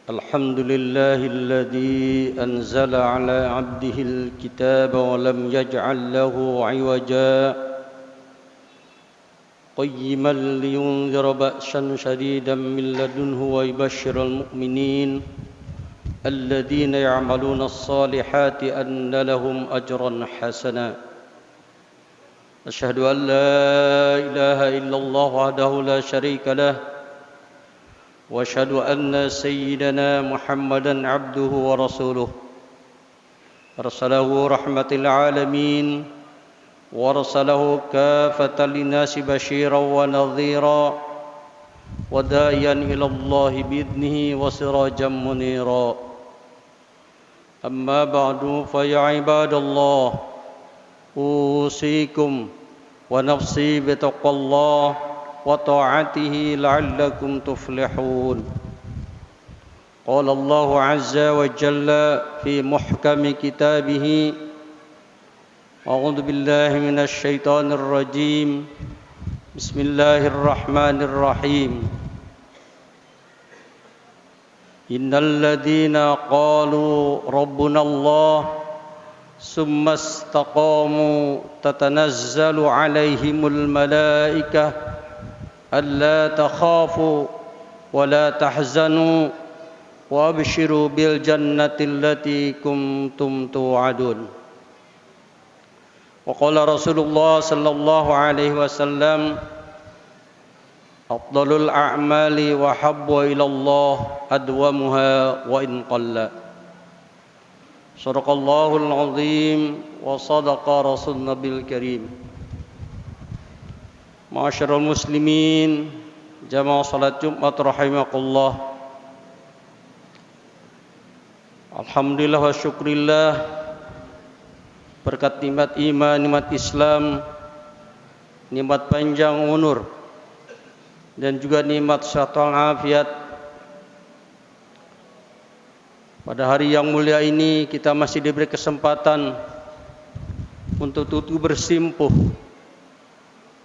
الحمد لله الذي أنزل على عبده الكتاب ولم يجعل له عوجا قيما لينذر بأسا شديدا من لدنه ويبشر المؤمنين الذين يعملون الصالحات أن لهم أجرا حسنا أشهد أن لا إله إلا الله وحده لا شريك له وأشهد أن سيدنا محمدا عبده ورسوله أرسله رحمة العالمين وأرسله كافة للناس بشيرا ونذيرا وداعيا إلى الله بإذنه وسراجا منيرا أما بعد فيا عباد الله أوصيكم ونفسي بتقوى الله وطاعته لعلكم تفلحون قال الله عز وجل في محكم كتابه أعوذ بالله من الشيطان الرجيم بسم الله الرحمن الرحيم إن الذين قالوا ربنا الله ثم استقاموا تتنزل عليهم الملائكة ألا تخافوا ولا تحزنوا وأبشروا بالجنة التي كنتم توعدون وقال رسول الله صلى الله عليه وسلم أفضل الأعمال وأحب إلى الله أدومها وإن قل صدق الله العظيم وصدق رسول النبي الكريم Ma'asyiral muslimin, jamaah salat Jumat rahimakumullah. Alhamdulillah wa syukrillah, berkat nikmat iman, nikmat Islam, nikmat panjang umur dan juga nikmat sehat walafiat. Pada hari yang mulia ini kita masih diberi kesempatan untuk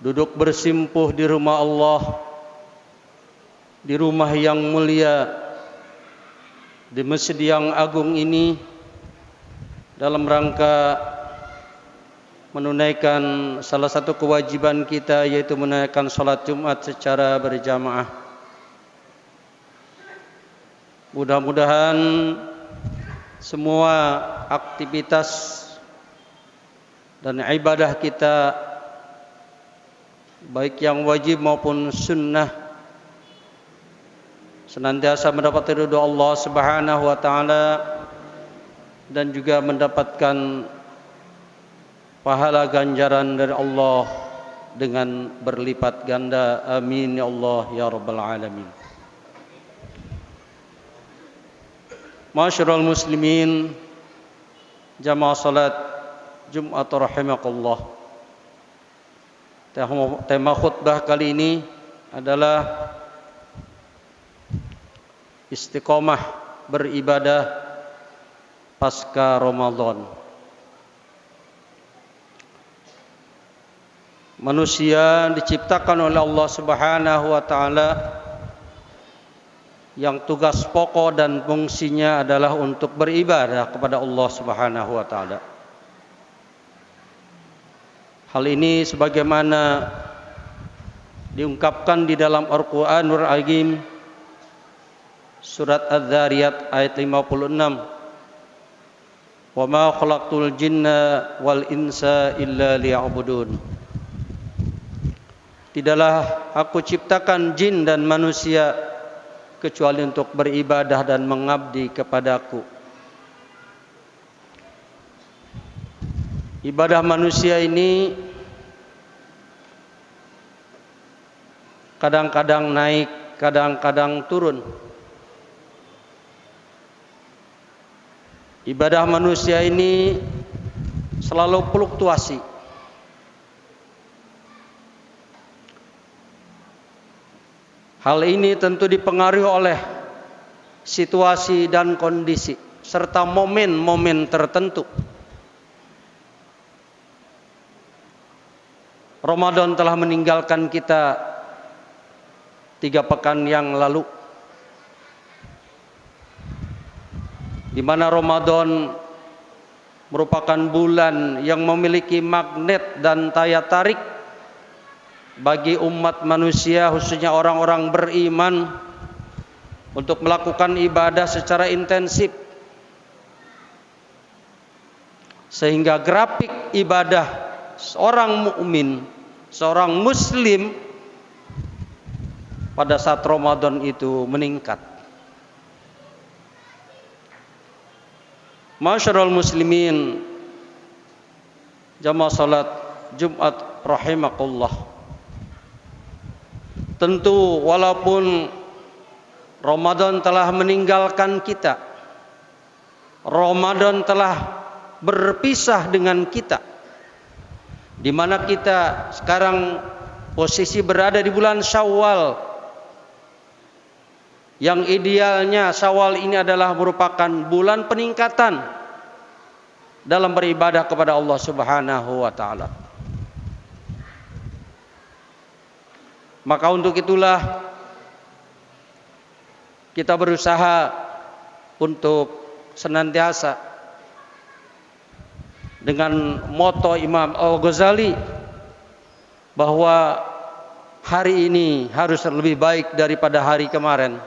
duduk bersimpuh di rumah Allah, di rumah yang mulia, di masjid yang agung ini, dalam rangka menunaikan salah satu kewajiban kita, yaitu menunaikan salat Jumat secara berjamaah. Mudah-mudahan semua aktivitas dan ibadah kita, baik yang wajib maupun sunnah, senantiasa mendapat ridho Allah Subhanahu wa taala dan juga mendapatkan pahala ganjaran dari Allah dengan berlipat ganda. Amin ya Allah ya rabbal alamin. Ma'asyiral muslimin, jamaah salat Jumat rahimakumullah. Tema khutbah kali ini adalah istiqomah beribadah pasca Ramadan. Manusia diciptakan oleh Allah Subhanahu wa taala yang tugas pokok dan fungsinya adalah untuk beribadah kepada Allah Subhanahu wa taala. Hal ini sebagaimana diungkapkan di dalam Al-Qur'anul Azim surat Az-Zariyat ayat 56. Wa ma khalaqtul jinna wal insa illa liya'budun. Tidaklah aku ciptakan jin dan manusia kecuali untuk beribadah dan mengabdi kepadaku. Ibadah manusia ini kadang-kadang naik, kadang-kadang turun. Ibadah manusia ini selalu fluktuasi. Hal ini tentu dipengaruhi oleh situasi dan kondisi serta momen-momen tertentu. Ramadan telah meninggalkan kita 3 pekan yang lalu. di mana Ramadan merupakan bulan yang memiliki magnet dan daya tarik bagi umat manusia, khususnya orang-orang beriman, untuk melakukan ibadah secara intensif, sehingga grafik ibadah seorang mukmin, seorang muslim pada saat Ramadan itu meningkat. Masyarul muslimin, jamaah salat Jumat rahimakumullah. Tentu walaupun Ramadan telah meninggalkan kita, Ramadan telah berpisah dengan kita, di mana kita sekarang posisi berada di bulan Syawal, yang idealnya Syawal ini adalah merupakan bulan peningkatan dalam beribadah kepada Allah Subhanahu wa taala. Maka untuk itulah kita berusaha untuk senantiasa dengan moto Imam Al-Ghazali bahwa hari ini harus lebih baik daripada hari kemarin,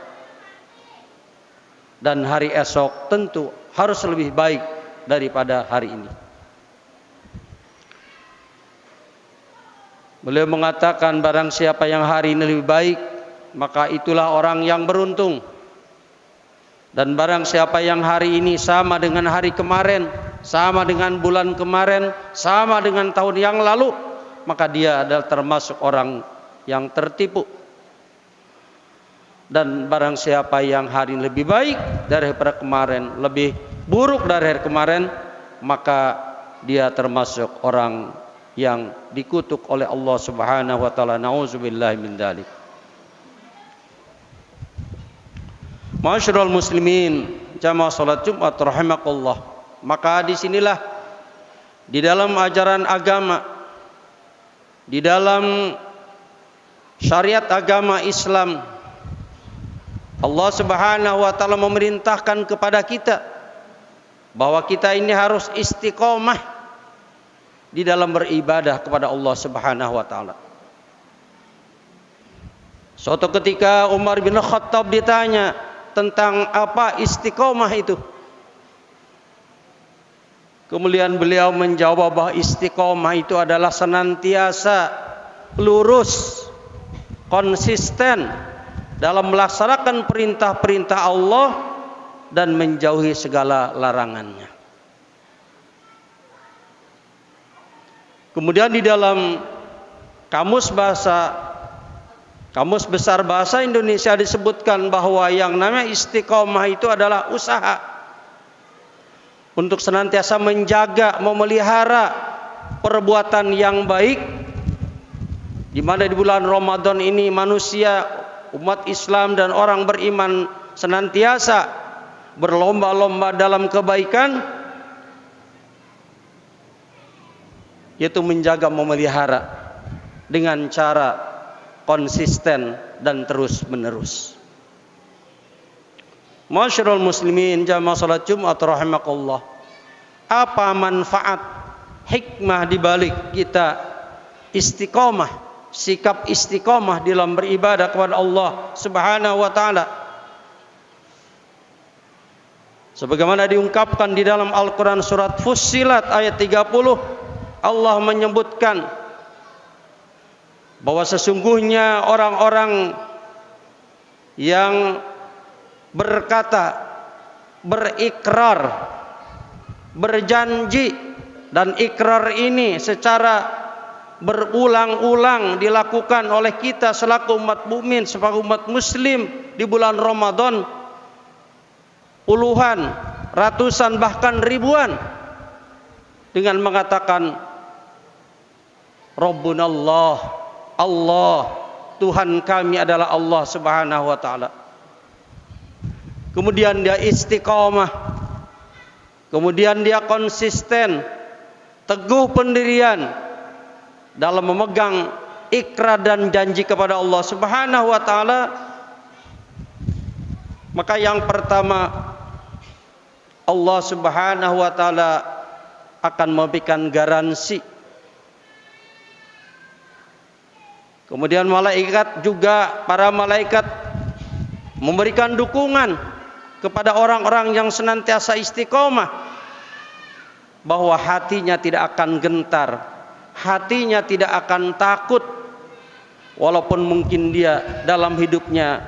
dan hari esok tentu harus lebih baik daripada hari ini. Beliau mengatakan, barang siapa yang hari ini lebih baik, maka itulah orang yang beruntung. Dan barang siapa yang hari ini sama dengan hari kemarin, sama dengan bulan kemarin, sama dengan tahun yang lalu, maka dia adalah termasuk orang yang tertipu. Dan barang siapa yang hari ini lebih baik daripada kemarin, lebih buruk dari hari kemarin, maka dia termasuk orang yang dikutuk oleh Allah Subhanahu wa taala. Nauzubillahi min dzalik. Masyarul muslimin, jamaah salat Jumat rahimakumullah. Maka disinilah di dalam ajaran agama, di dalam syariat agama Islam, Allah Subhanahu wa taala memerintahkan kepada kita bahwa kita ini harus istiqomah di dalam beribadah kepada Allah Subhanahu wa taala. Suatu ketika Umar bin Khattab ditanya tentang apa istiqomah itu. Kemudian beliau menjawab bahwa istiqomah itu adalah senantiasa lurus, konsisten dalam melaksanakan perintah-perintah Allah dan menjauhi segala larangannya. Kemudian di dalam Kamus Besar Bahasa Indonesia disebutkan bahwa yang namanya istiqomah itu adalah usaha untuk senantiasa menjaga, memelihara perbuatan yang baik, di mana di bulan Ramadan ini manusia, umat Islam dan orang beriman senantiasa berlomba-lomba dalam kebaikan, yaitu menjaga, memelihara dengan cara konsisten dan terus menerus. Masyarul muslimin, jamaah salat Jumat rahimakumullah. Apa manfaat hikmah di balik kita istiqomah, sikap istiqomah dalam beribadah kepada Allah Subhanahu wa taala? Sebagaimana diungkapkan di dalam Al-Qur'an surat Fussilat ayat 30, Allah menyebutkan bahwa sesungguhnya orang-orang yang berkata, berikrar, berjanji, dan ikrar ini secara berulang-ulang dilakukan oleh kita selaku umat mukmin, sebagai umat muslim di bulan Ramadan, puluhan, ratusan, bahkan ribuan, dengan mengatakan Rabbunallah, Allah, Tuhan kami adalah Allah Subhanahu wa taala. Kemudian dia istiqomah, kemudian dia konsisten, teguh pendirian dalam memegang ikrar dan janji kepada Allah Subhanahu wa taala. Maka yang pertama Allah Subhanahu wa taala akan memberikan garansi. Kemudian malaikat juga, para malaikat memberikan dukungan kepada orang-orang yang senantiasa istiqomah, bahwa hatinya tidak akan gentar, hatinya tidak akan takut, walaupun mungkin dia dalam hidupnya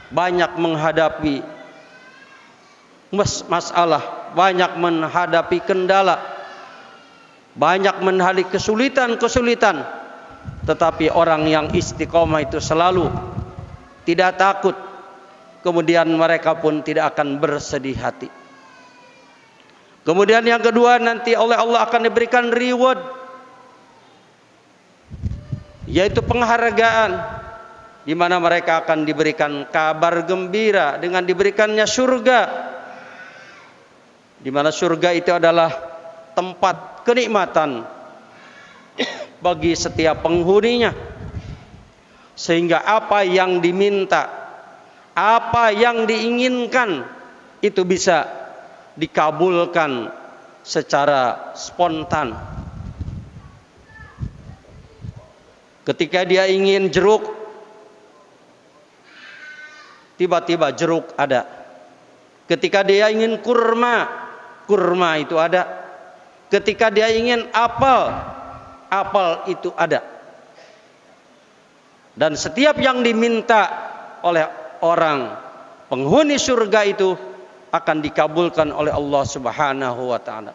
banyak menghadapi masalah, banyak menghadapi kendala, banyak menghadapi kesulitan-kesulitan, tetapi orang yang istiqomah itu selalu tidak takut. Kemudian mereka pun tidak akan bersedih hati. Kemudian yang kedua, nanti oleh Allah akan diberikan reward, yaitu penghargaan, di mana mereka akan diberikan kabar gembira dengan diberikannya surga, di mana surga itu adalah tempat kenikmatan bagi setiap penghuninya, sehingga apa yang diminta, apa yang diinginkan itu bisa dikabulkan secara spontan. Ketika dia ingin jeruk, tiba-tiba jeruk ada. Ketika dia ingin kurma, kurma itu ada. Ketika dia ingin apel, apel itu ada. Dan setiap yang diminta oleh orang penghuni surga itu akan dikabulkan oleh Allah Subhanahu wa taala.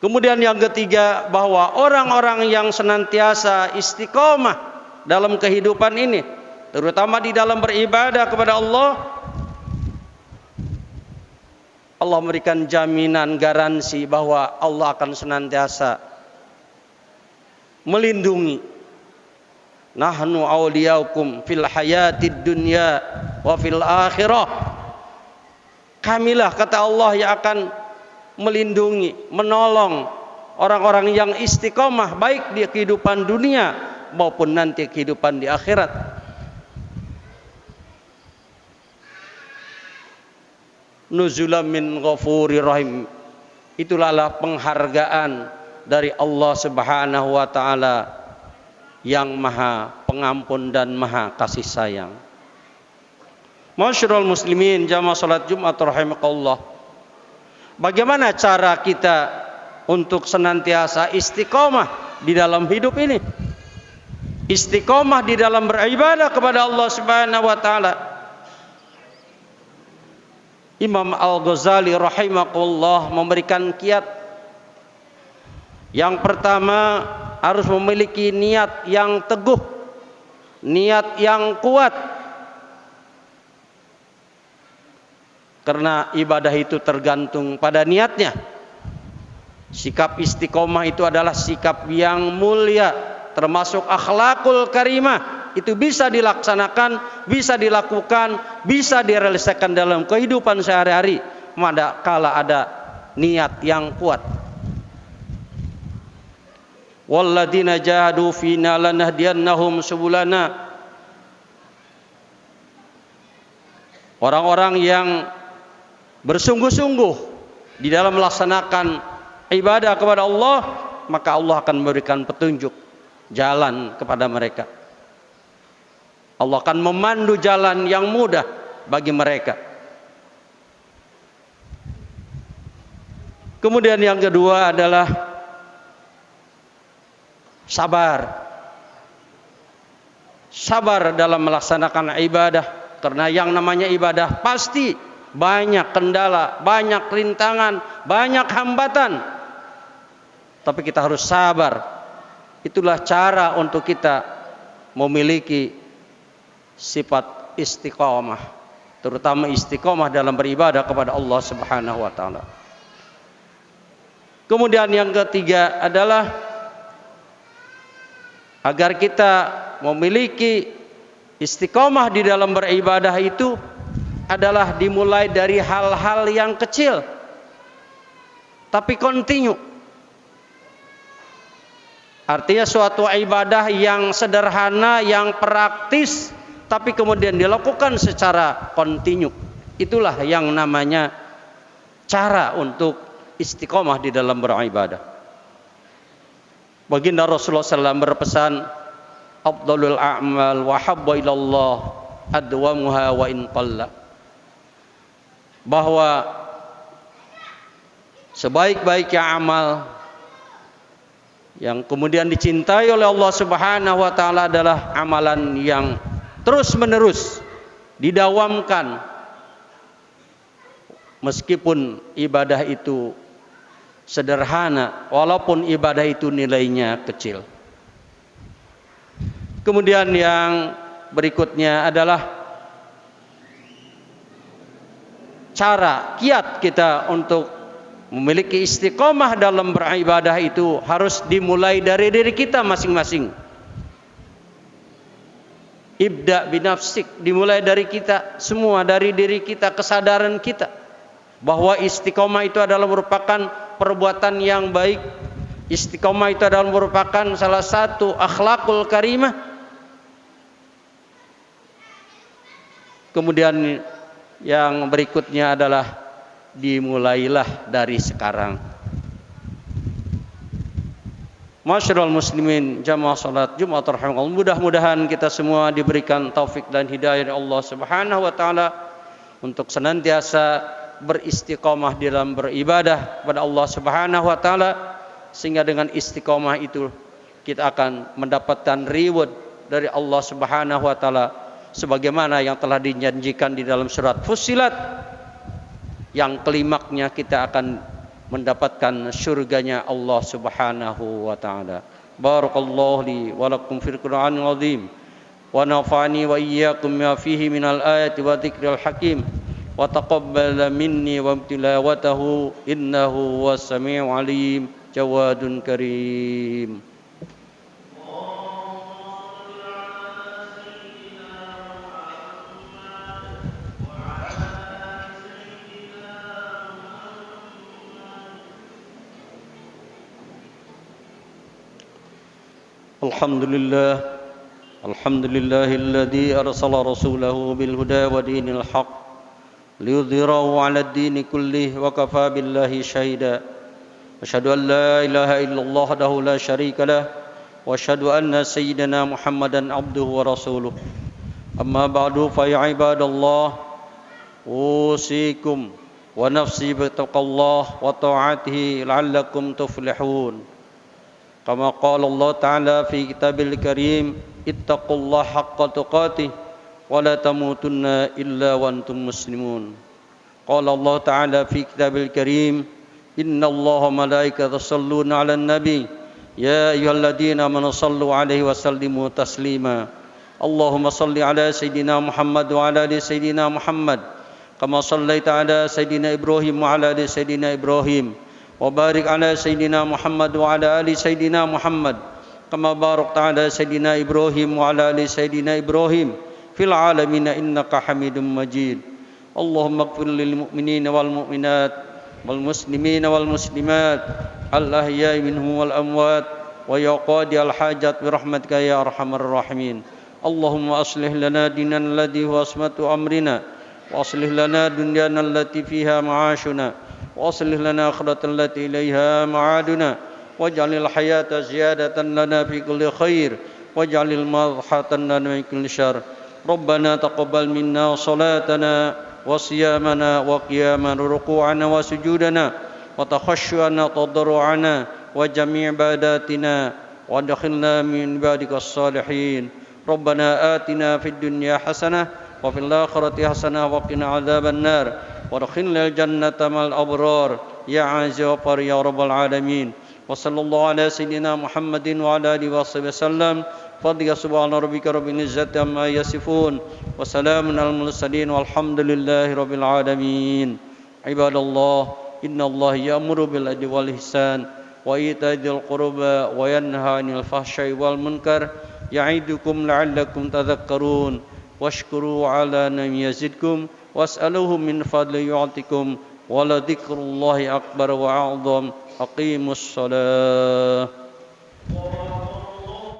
Kemudian yang ketiga, bahwa orang-orang yang senantiasa istiqomah dalam kehidupan ini, terutama di dalam beribadah kepada Allah, Allah memberikan jaminan, garansi bahwa Allah akan senantiasa melindungi. Nahnu awliyaukum fil hayatid dunya wa fil akhirah. Kamilah, kata Allah, yang akan melindungi, menolong orang-orang yang istiqomah, baik di kehidupan dunia maupun nanti kehidupan di akhirat. Nuzulam min ghafurir rahim. Itulah penghargaan dari Allah Subhanahu wa taala yang maha pengampun dan maha kasih sayang. Masyarul muslimin jamaah salat Jumat rahimakallah. Bagaimana cara kita untuk senantiasa istiqomah di dalam hidup ini? Istiqomah di dalam beribadah kepada Allah Subhanahu wa taala. Imam Al-Ghazali rahimahullah memberikan kiat. Yang pertama, harus memiliki niat yang teguh, niat yang kuat. Karena ibadah itu tergantung pada niatnya. Sikap istiqomah itu adalah sikap yang mulia, termasuk akhlakul karimah. Itu bisa dilaksanakan, bisa dilakukan, bisa direalisasikan dalam kehidupan sehari-hari manakala ada niat yang kuat. Walladzina jahadu fina lanahdiyannahum subulana. Orang-orang yang bersungguh-sungguh di dalam melaksanakan ibadah kepada Allah, maka Allah akan memberikan petunjuk jalan kepada mereka. Allah akan memandu jalan yang mudah bagi mereka. Kemudian yang kedua adalah sabar. Sabar dalam melaksanakan ibadah, karena yang namanya ibadah pasti banyak kendala, banyak rintangan, banyak hambatan. Tapi kita harus sabar. Itulah cara untuk kita memiliki sifat istiqomah, terutama istiqomah dalam beribadah kepada Allah Subhanahu wa taala. Kemudian yang ketiga adalah agar kita memiliki istiqomah di dalam beribadah itu adalah dimulai dari hal-hal yang kecil tapi kontinu. Artinya suatu ibadah yang sederhana, yang praktis, tapi kemudian dilakukan secara kontinu. Itulah yang namanya cara untuk istiqomah di dalam beribadah. Baginda Rasulullah SAW berpesan, afdalul a'mal wa habba ilallah adwamuha wa in qalla. Bahwa sebaik-baiknya amal yang kemudian dicintai oleh Allah Subhanahu wa taala adalah amalan yang terus-menerus didawamkan meskipun ibadah itu sederhana, walaupun ibadah itu nilainya kecil. Kemudian yang berikutnya adalah cara kiat kita untuk memiliki istiqomah dalam beribadah itu harus dimulai dari diri kita masing-masing. Ibda binafsik, dimulai dari kita semua, dari diri kita, kesadaran kita bahwa istiqomah itu adalah merupakan perbuatan yang baik. Istiqomah itu adalah merupakan salah satu akhlakul karimah. Kemudian yang berikutnya adalah dimulailah dari sekarang. Masyarul muslimin jamaah salat Jumat rahimakumullah, mudah-mudahan kita semua diberikan taufik dan hidayah dari Allah Subhanahu wa taala untuk senantiasa beristiqomah dalam beribadah kepada Allah Subhanahu wa taala, sehingga dengan istiqomah itu kita akan mendapatkan reward dari Allah Subhanahu wa taala sebagaimana yang telah dijanjikan di dalam surat Fussilat, yang klimaknya kita akan mendapatkan surganya Allah Subhanahu wa taala. Barakallahu li wa lakum fil Qur'anil azim wa nafa'ani wa iyyakum ma fihi minal ayati wa dzikril hakim wa taqabbal minni wa tilawatahu innahu was samiul alim jawadun karim. Alhamdulillahilladzi arsala rasulahu bil huda wa dinil haq liyudhhirahu 'alad dini kullih wa kafaa billahi syahida. Asyhadu an la ilaha illallah wahdahu la syarika lah wa asyhadu anna sayyidina Muhammadan abduhu wa rasuluh. Amma ba'du fa ya ibadallah, usikum wa nafsi bi taqwallah wa ta'atihi la'allakum tuflihun. Kama qala Allah Ta'ala fi kitabil karim, ittaqullaha haqqa tuqatih wa la tamutunna illa wa antum muslimun. Qala Allah Ta'ala fi kitabil karim, innallaha malaikatahu yusholluna 'alan nabi ya ayyuhalladzina amanu shallu 'alaihi wa sallimu taslima. Allahumma shalli 'ala sayidina Muhammad wa 'ala ali sayidina Muhammad kama shallaita 'ala sayidina Ibrahim wa 'ala ali sayidina Ibrahim wa barik 'ala sayidina Muhammad wa 'ala ali sayidina Muhammad kama barakta 'ala sayidina Ibrahim wa 'ala ali sayidina Ibrahim fil 'alamin innaka Hamidum Majid. Allahumma ighfir lil mu'minina wal mu'minat wal muslimina wal muslimat al ahya'i minhum wal amwat wa ya qadi al hajat bi rahmatika ya arhamar rahimin. Allahumma aslih lana dinana alladhi huwa asmatu amrina wa aslih lana dunyana allati fiha ma'ashuna وأصلح لنا آخرة التي إليها معادنا واجعل الحياة زيادة لنا في كل خير واجعل الموت راحة لنا من كل شر. ربنا تقبل منا صلاتنا وصيامنا وقيامنا وركوعنا وسجودنا وتخشعنا وتضرعنا وجميع عباداتنا وادخلنا من عبادك الصالحين. ربنا آتنا في الدنيا حسنة وفي الآخرة حسنة وقنا عذاب النار وادخلنا الجنة مع الأبرار يا عزيز وغفار يا رب العالمين. وصلى الله على سيدنا محمد وعلى آله وصحبه وسلم. فضل سبحان ربك رب العزة عما يصفون وسلام على المرسلين والحمد لله رب العالمين. عباد الله إن الله يأمر بالعدل والإحسان وإيتاء ذي القربى وينهى عن الفحشاء والمنكر يعظكم لعلكم تذكرون. واشكروا على نعمه يزدكم واسألوه من فضله يعطكم ولذكر الله أكبر وأعظم. أقيموا الصلاة.